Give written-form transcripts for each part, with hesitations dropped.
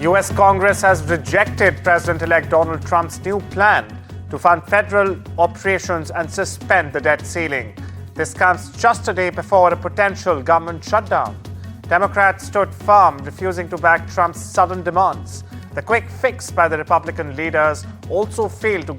US Congress has rejected President-elect Donald Trump's new plan to fund federal operations and suspend the debt ceiling. This comes just a day before a potential government shutdown. Democrats stood firm, refusing to back Trump's sudden demands. The quick fix by the Republican leaders also failed to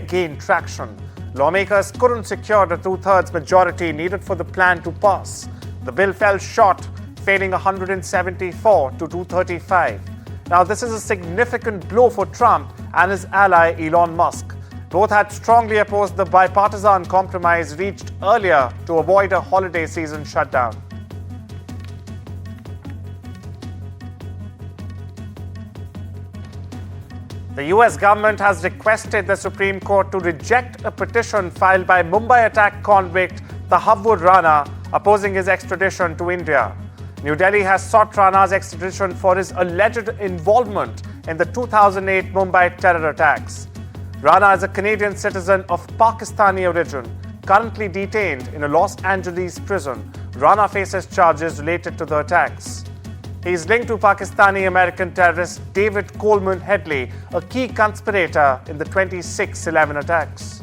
gain traction. Lawmakers couldn't secure the two-thirds majority needed for the plan to pass. The bill fell short, failing 174 to 235. Now, this is a significant blow for Trump and his ally Elon Musk. Both had strongly opposed the bipartisan compromise reached earlier to avoid a holiday season shutdown. The US government has requested the Supreme Court to reject a petition filed by Mumbai attack convict Tahawwur Rana opposing his extradition to India. New Delhi has sought Rana's extradition for his alleged involvement in the 2008 Mumbai terror attacks. Rana is a Canadian citizen of Pakistani origin, currently detained in a Los Angeles prison. Rana faces charges related to the attacks. He is linked to Pakistani-American terrorist David Coleman Headley, a key conspirator in the 26/11 attacks.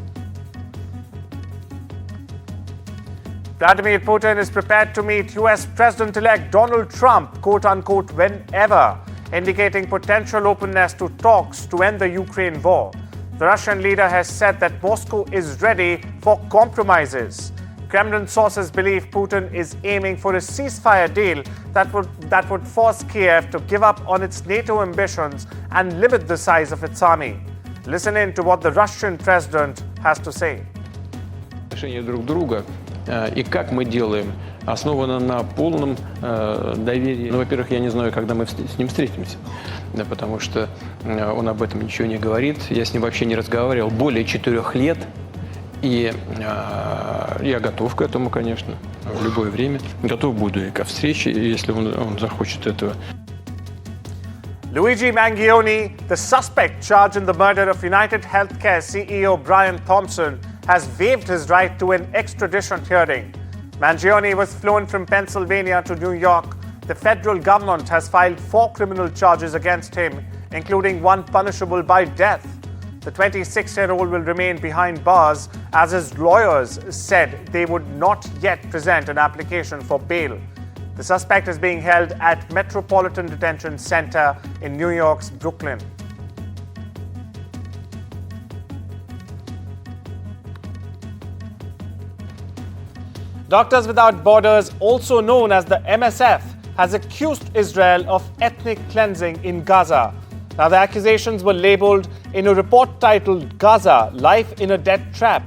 Vladimir Putin is prepared to meet US President-elect Donald Trump, quote-unquote, whenever, indicating potential openness to talks to end the Ukraine war. The Russian leader has said that Moscow is ready for compromises. Kremlin sources believe Putin is aiming for a ceasefire deal that would force Kiev to give up on its NATO ambitions and limit the size of its army. Listen in to what the Russian president has to say. Отношения друг друга и как мы делаем основано на полном доверии. Ну, во-первых, я не знаю, когда мы с ним встретимся, да, потому что он об этом ничего не говорит. Я с ним вообще не разговаривал более 4 лет. И я готов к этому, конечно, в любое время. Готов буду и ко встрече, если он захочет этого. Luigi Mangione, the suspect charged in the murder of United Healthcare CEO Brian Thompson, has waived his right to an extradition hearing. Mangione was flown from Pennsylvania to New York. The federal government has filed 4 criminal charges against him, including one punishable by death. The 26-year-old will remain behind bars, as his lawyers said they would not yet present an application for bail. The suspect is being held at Metropolitan Detention Center in New York's Brooklyn. Doctors Without Borders, also known as the MSF, has accused Israel of ethnic cleansing in Gaza. Now, the accusations were labeled in a report titled Gaza, Life in a Death Trap,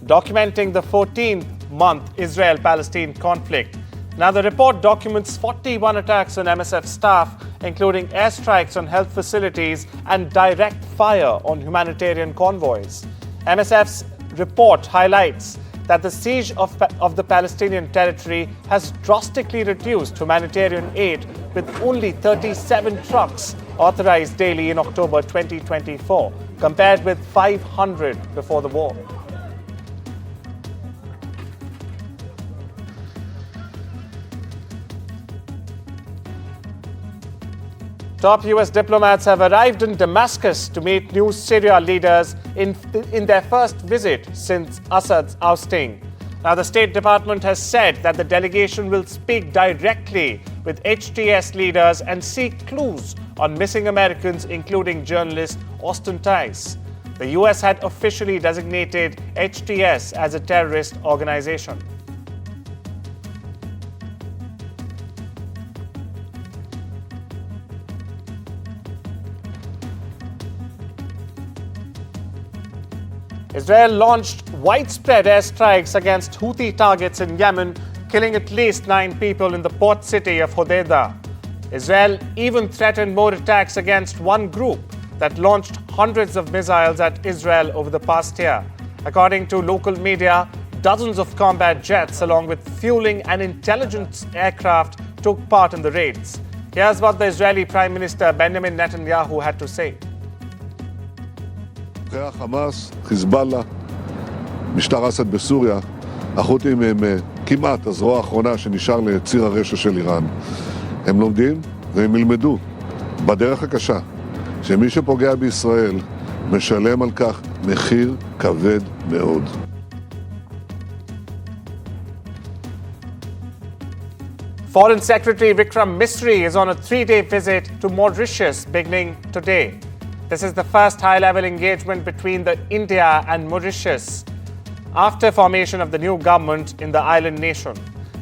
documenting the 14th-month Israel-Palestine conflict. Now, the report documents 41 attacks on MSF staff, including airstrikes on health facilities and direct fire on humanitarian convoys. MSF's report highlights that the siege of the Palestinian territory has drastically reduced humanitarian aid, with only 37 trucks authorized daily in October 2024, compared with 500 before the war. Top US diplomats have arrived in Damascus to meet new Syria leaders in their first visit since Assad's ousting. Now, the State Department has said that the delegation will speak directly with HTS leaders and seek clues on missing Americans, including journalist Austin Tice. The US had officially designated HTS as a terrorist organization. Israel launched widespread airstrikes against Houthi targets in Yemen, killing at least 9 people in the port city of Hodeidah. Israel even threatened more attacks against one group that launched hundreds of missiles at Israel over the past year. According to local media, dozens of combat jets along with fueling and intelligence aircraft took part in the raids. Here's what the Israeli Prime Minister Benjamin Netanyahu had to say. חמאס, חיזבאללה, משטר אסד בסוריה, החות'ים הם כמעט הזרוע האחרונה שנשאר לציר הרשע של איראן. הם לומדים והם ילמדו בדרך הקשה, שמי שפוגע בישראל משלם על כך מחיר כבד מאוד. Foreign Secretary Vikram Misri is on a 3-day visit to Mauritius beginning today. This is the first high-level engagement between India and Mauritius after formation of the new government in the island nation.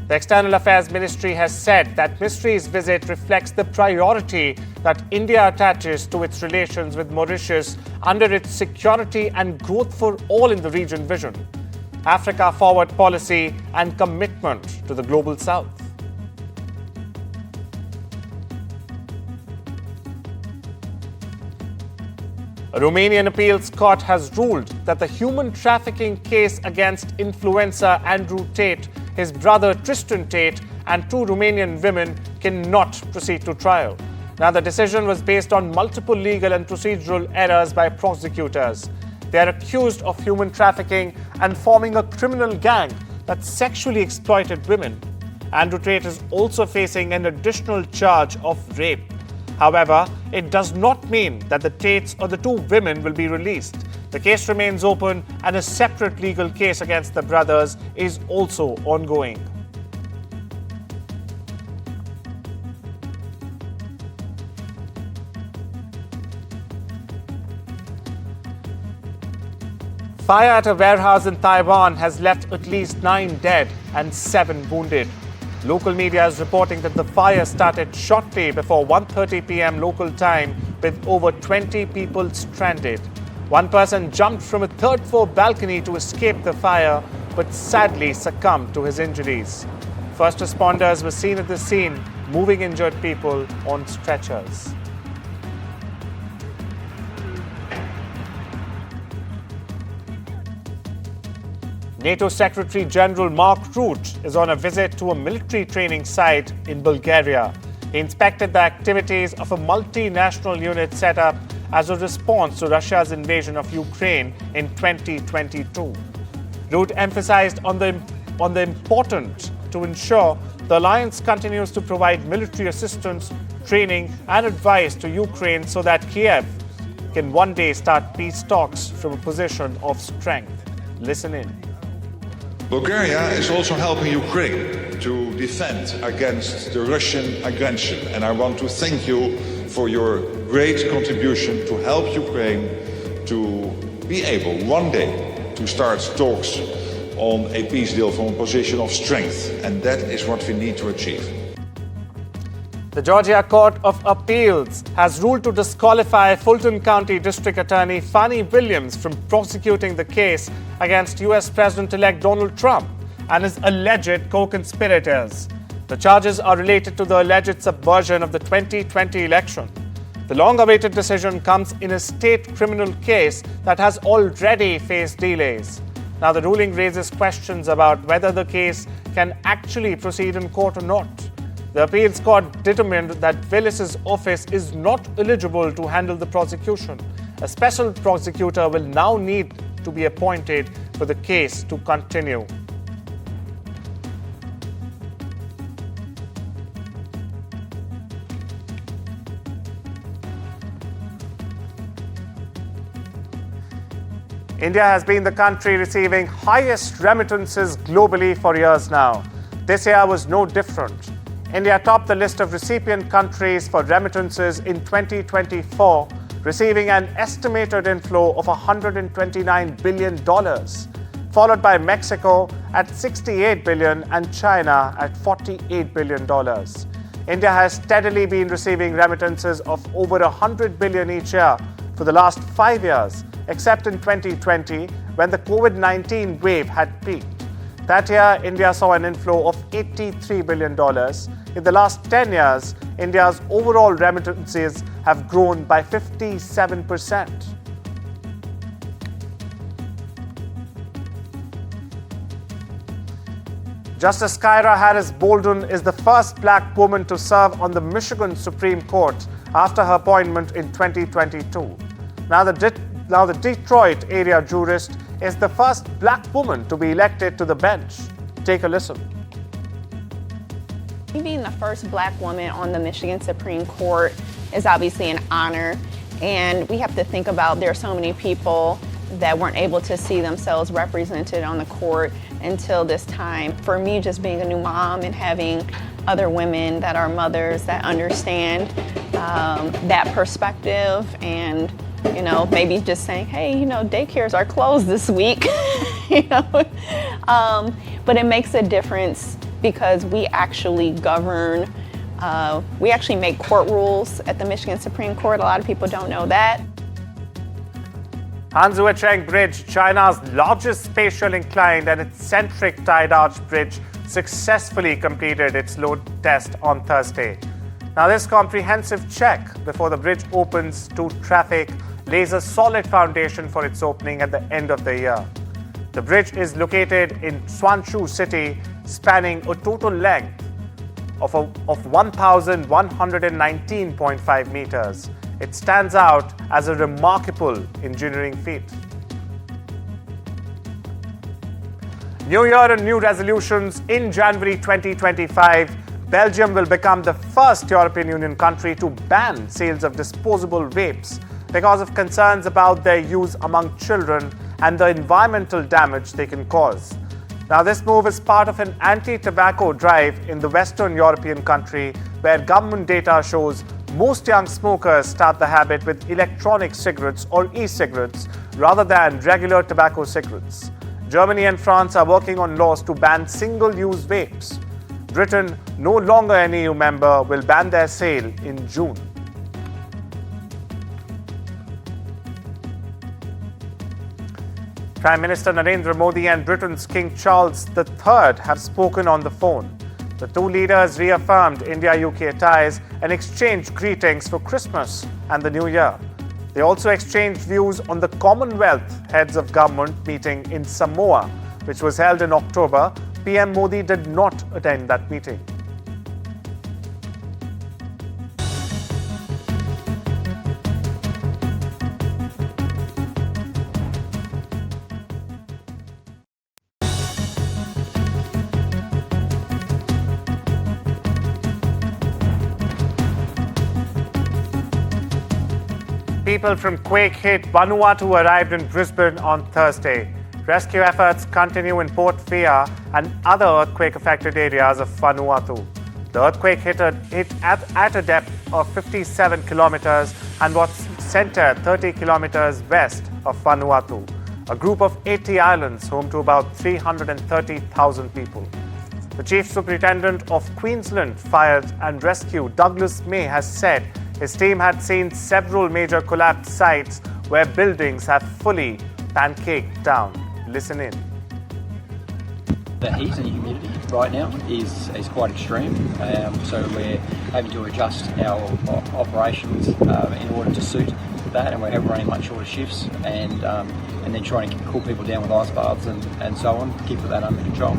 The External Affairs Ministry has said that Misri's visit reflects the priority that India attaches to its relations with Mauritius under its security and growth for all in the region vision, Africa forward policy and commitment to the global south. A Romanian appeals court has ruled that the human trafficking case against influencer Andrew Tate, his brother Tristan Tate, and 2 Romanian women cannot proceed to trial. Now, the decision was based on multiple legal and procedural errors by prosecutors. They are accused of human trafficking and forming a criminal gang that sexually exploited women. Andrew Tate is also facing an additional charge of rape. However, it does not mean that the Tates or the 2 women will be released. The case remains open and a separate legal case against the brothers is also ongoing. Fire at a warehouse in Taiwan has left at least 9 dead and 7 wounded. Local media is reporting that the fire started shortly before 1:30 p.m. local time with over 20 people stranded. One person jumped from a 3rd-floor balcony to escape the fire but sadly succumbed to his injuries. First responders were seen at the scene moving injured people on stretchers. NATO Secretary General Mark Rutte is on a visit to a military training site in Bulgaria. He inspected the activities of a multinational unit set up as a response to Russia's invasion of Ukraine in 2022. Rutte emphasized on the importance to ensure the alliance continues to provide military assistance, training and advice to Ukraine so that Kiev can one day start peace talks from a position of strength. Listen in. Bulgaria is also helping Ukraine to defend against the Russian aggression, and I want to thank you for your great contribution to help Ukraine to be able one day to start talks on a peace deal from a position of strength, and that is what we need to achieve. The Georgia Court of Appeals has ruled to disqualify Fulton County District Attorney Fani Williams from prosecuting the case against U.S. President-elect Donald Trump and his alleged co-conspirators. The charges are related to the alleged subversion of the 2020 election. The long-awaited decision comes in a state criminal case that has already faced delays. Now, the ruling raises questions about whether the case can actually proceed in court or not. The appeals court determined that Willis's office is not eligible to handle the prosecution. A special prosecutor will now need to be appointed for the case to continue. India has been the country receiving highest remittances globally for years now. This year was no different. India topped the list of recipient countries for remittances in 2024, receiving an estimated inflow of $129 billion, followed by Mexico at $68 billion and China at $48 billion. India has steadily been receiving remittances of over $100 billion each year for the last 5 years, except in 2020 when the COVID-19 wave had peaked. That year, India saw an inflow of $83 billion. In the last 10 years, India's overall remittances have grown by 57%. Justice Kyra Harris Bolden is the first black woman to serve on the Michigan Supreme Court after her appointment in 2022. Now the Detroit area jurist is the first black woman to be elected to the bench. Take a listen. Being the first black woman on the Michigan Supreme Court is obviously an honor. And we have to think about there are so many people that weren't able to see themselves represented on the court until this time. For me, just being a new mom and having other women that are mothers that understand that perspective, and maybe just saying, hey, daycares are closed this week, but it makes a difference because we actually govern. We actually make court rules at the Michigan Supreme Court. A lot of people don't know that. Hanzuacheng Bridge, China's largest spatial inclined and eccentric tide arch bridge, successfully completed its load test on Thursday. Now, this comprehensive check before the bridge opens to traffic lays a solid foundation for its opening at the end of the year. The bridge is located in Swanshu city, spanning a total length of 1,119.5 meters. It stands out as a remarkable engineering feat. New Year and new resolutions. In January 2025, Belgium will become the first European Union country to ban sales of disposable vapes because of concerns about their use among children and the environmental damage they can cause. Now, this move is part of an anti-tobacco drive in the Western European country, where government data shows most young smokers start the habit with electronic cigarettes or e-cigarettes rather than regular tobacco cigarettes. Germany and France are working on laws to ban single-use vapes. Britain, no longer an EU member, will ban their sale in June. Prime Minister Narendra Modi and Britain's King Charles III have spoken on the phone. The two leaders reaffirmed India-UK ties and exchanged greetings for Christmas and the New Year. They also exchanged views on the Commonwealth Heads of Government meeting in Samoa, which was held in October. PM Modi did not attend that meeting. People from quake-hit Vanuatu arrived in Brisbane on Thursday. Rescue efforts continue in Port Phillip and other earthquake-affected areas of Vanuatu. The earthquake hit at a depth of 57 kilometers and was centered 30 kilometers west of Vanuatu, a group of 80 islands home to about 330,000 people. The Chief Superintendent of Queensland Fire and Rescue, Douglas May, has said his team had seen several major collapse sites where buildings have fully pancaked down. Listen in. The heat and humidity right now is quite extreme, so we're having to adjust our operations in order to suit that, and we're running much shorter shifts, and then trying to cool people down with ice baths and so on, keep that under control.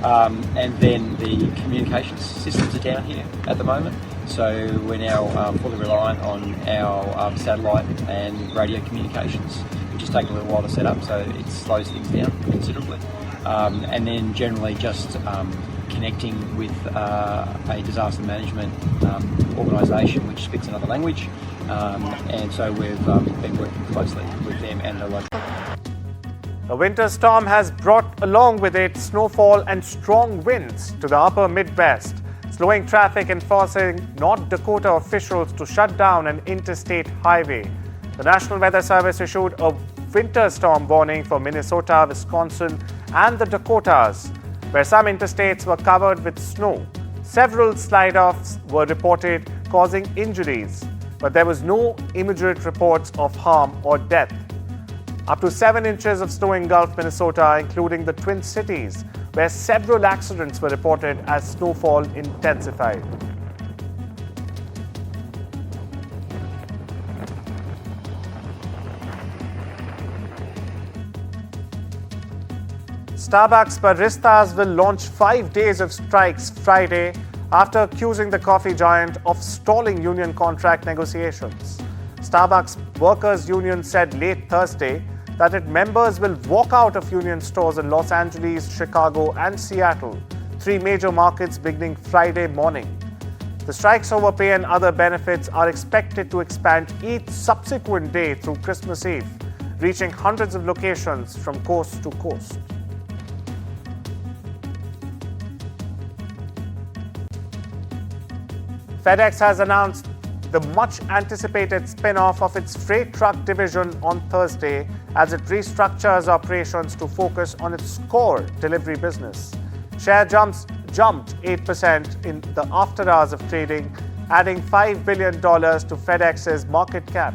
And then the communications systems are down here at the moment, so we're now fully reliant on our satellite and radio communications, which is taking a little while to set up, so it slows things down considerably. And then generally just connecting with a disaster management organisation which speaks another language, and so we've been working closely with them and the local. A winter storm has brought along with it snowfall and strong winds to the upper Midwest, slowing traffic and forcing North Dakota officials to shut down an interstate highway. The National Weather Service issued a winter storm warning for Minnesota, Wisconsin, and the Dakotas, where some interstates were covered with snow. Several slide-offs were reported causing injuries, but there was no immediate reports of harm or death. Up to 7 inches of snow engulfed Minnesota, including the Twin Cities, where several accidents were reported as snowfall intensified. Starbucks baristas will launch 5 days of strikes Friday after accusing the coffee giant of stalling union contract negotiations. Starbucks Workers' Union said late Thursday that its members will walk out of union stores in Los Angeles, Chicago, and Seattle, 3 major markets, beginning Friday morning. The strikes over pay and other benefits are expected to expand each subsequent day through Christmas Eve, reaching hundreds of locations from coast to coast. FedEx has announced the much-anticipated spin-off of its freight truck division on Thursday as it restructures operations to focus on its core delivery business. Share jumped 8% in the after hours of trading, adding $5 billion to FedEx's market cap.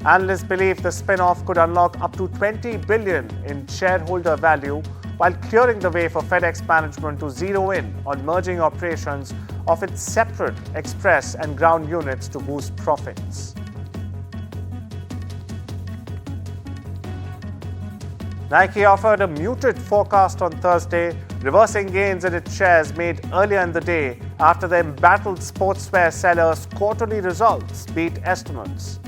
Analysts believe the spin-off could unlock up to $20 billion in shareholder value, while clearing the way for FedEx management to zero in on merging operations of its separate express and ground units to boost profits. Nike offered a muted forecast on Thursday, reversing gains in its shares made earlier in the day after the embattled sportswear sellers' quarterly results beat estimates.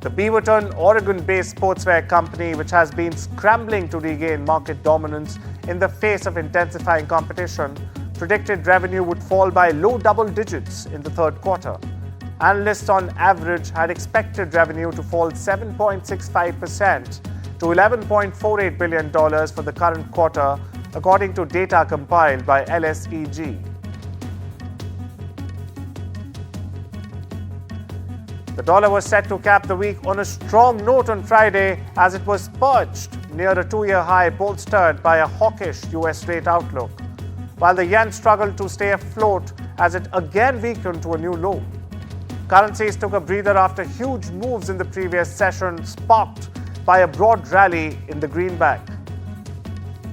The Beaverton, Oregon-based sportswear company, which has been scrambling to regain market dominance in the face of intensifying competition, predicted revenue would fall by low double digits in the third quarter. Analysts on average had expected revenue to fall 7.65% to $11.48 billion for the current quarter, according to data compiled by LSEG. The dollar was set to cap the week on a strong note on Friday as it was perched near a two-year high, bolstered by a hawkish US rate outlook, while the yen struggled to stay afloat as it again weakened to a new low. Currencies took a breather after huge moves in the previous session, sparked by a broad rally in the greenback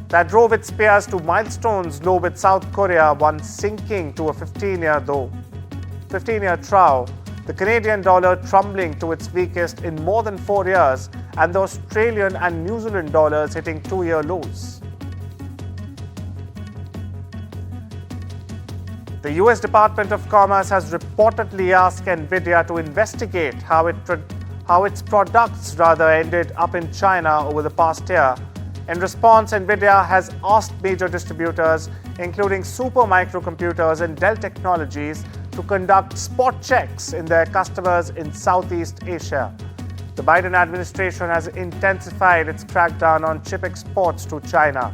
that drove its peers to milestones low, with South Korea once sinking to a 15-year trough, the Canadian dollar trembling to its weakest in more than 4 years, and the Australian and New Zealand dollars hitting two-year lows. The US Department of Commerce has reportedly asked NVIDIA to investigate how its products ended up in China over the past year. In response, NVIDIA has asked major distributors, including Super Microcomputers and Dell Technologies, to conduct spot checks in their customers in Southeast Asia. The Biden administration has intensified its crackdown on chip exports to China.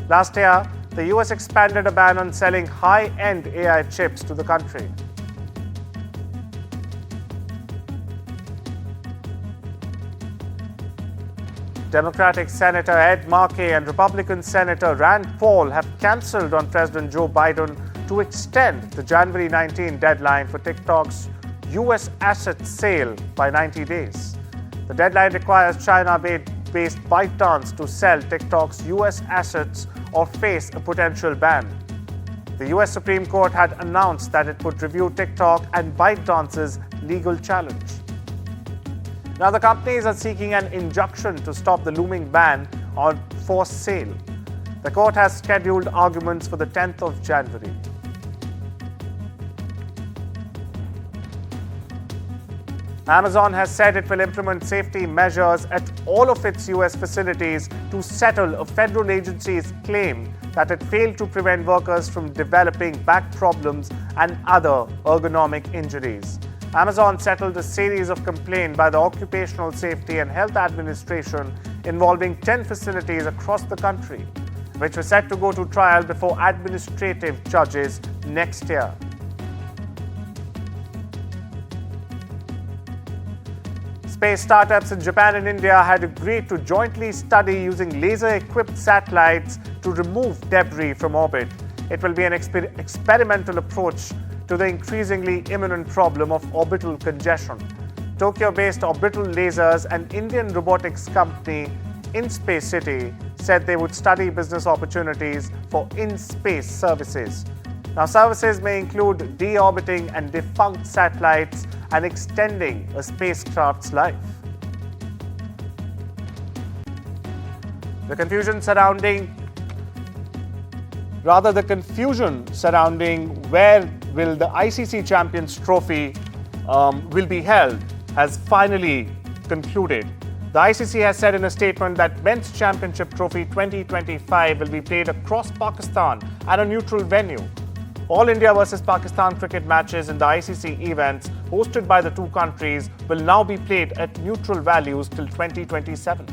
Last year, the US expanded a ban on selling high-end AI chips to the country. Democratic Senator Ed Markey and Republican Senator Rand Paul have cancelled on President Joe Biden to extend the January 19 deadline for TikTok's US asset sale by 90 days. The deadline requires China-based ByteDance to sell TikTok's US assets or face a potential ban. The US Supreme Court had announced that it would review TikTok and ByteDance's legal challenge. Now, the companies are seeking an injunction to stop the looming ban on forced sale. The court has scheduled arguments for the 10th of January. Amazon has said it will implement safety measures at all of its US facilities to settle a federal agency's claim that it failed to prevent workers from developing back problems and other ergonomic injuries. Amazon settled a series of complaints by the Occupational Safety and Health Administration involving 10 facilities across the country, which were set to go to trial before administrative judges next year. Space startups in Japan and India had agreed to jointly study using laser-equipped satellites to remove debris from orbit. It will be an experimental approach to the increasingly imminent problem of orbital congestion. Tokyo-based Orbital Lasers and Indian robotics company InSpace City said they would study business opportunities for in-space services. Now, services may include deorbiting and defunct satellites and extending a spacecraft's life. The confusion surrounding where will the ICC Champions Trophy will be held has finally concluded. The ICC has said in a statement that Men's Championship Trophy 2025 will be played across Pakistan at a neutral venue. All India versus Pakistan cricket matches in the ICC events hosted by the two countries will now be played at neutral values till 2027.